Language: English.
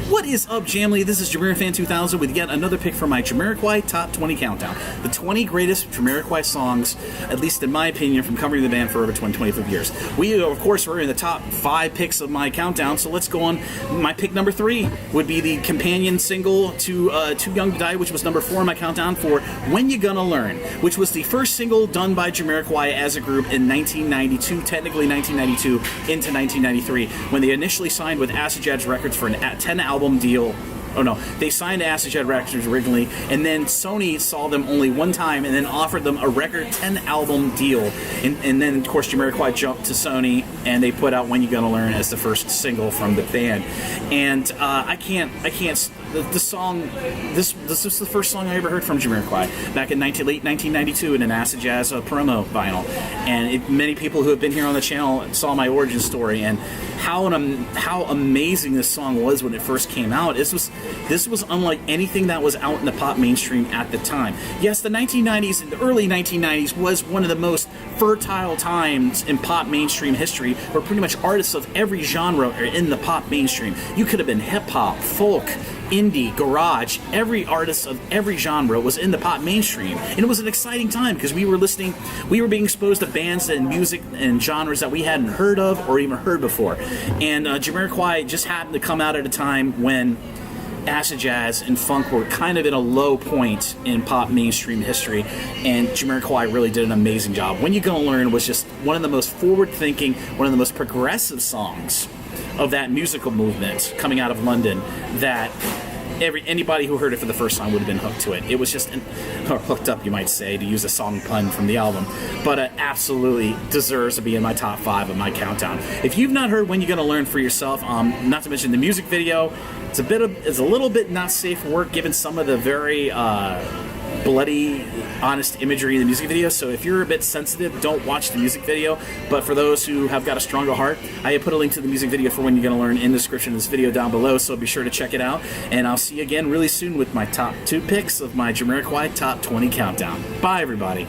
What is up, Jamily? This is JamirFan2000 with yet another pick for my JAMIROQUAI Top 20 Countdown. The 20 greatest JAMIROQUAI songs, at least in my opinion, from covering the band for over 25 years. We, of course, were in the top 5 picks of my countdown, so let's go on. My pick number 3 would be the companion single to Too Young to Die, which was number 4 in my countdown, for When You Gonna Learn, which was the first single done by JAMIROQUAI as a group in 1992, technically 1992 into 1993, when they initially signed with Acid Jazz Records for a 10-album deal. Oh no, they signed to Acid Jazz Records originally, and then Sony saw them only one time and then offered them a record 10-album deal. And then, of course, JAMIROQUAI jumped to Sony, and they put out When You Gonna Learn as the first single from the band. And the song, this was the first song I ever heard from JAMIROQUAI back in late 1992 in an Acid Jazz promo vinyl. And many people who have been here on the channel saw my origin story and how amazing this song was when it first came out. This was unlike anything that was out in the pop mainstream at the time. Yes, the 1990s and the early 1990s was one of the most fertile times in pop mainstream history, where pretty much artists of every genre are in the pop mainstream. You could have been hip-hop, folk, indie, garage. Every artist of every genre was in the pop mainstream, and it was an exciting time because we were being exposed to bands and music and genres that we hadn't heard of or even heard before. And JAMIROQUAI just happened to come out at a time when acid jazz and funk were kind of in a low point in pop mainstream history, and JAMIROQUAI really did an amazing job. When You Gonna Learn was just one of the most forward-thinking, one of the most progressive songs of that musical movement coming out of London that anybody who heard it for the first time would have been hooked to it. It was just, or hooked up, you might say, to use a song pun from the album, but it absolutely deserves to be in my top 5 of my countdown. If you've not heard When You're Gonna Learn for yourself, not to mention the music video, it's a little bit not safe for work given some of the very bloody, honest imagery in the music video, so if you're a bit sensitive, don't watch the music video. But for those who have got a stronger heart, I have put a link to the music video for When You're Gonna Learn in the description of this video down below, so be sure to check it out, and I'll see you again really soon with my top 2 picks of my JAMIROQUAI Top 20 Countdown. Bye, everybody.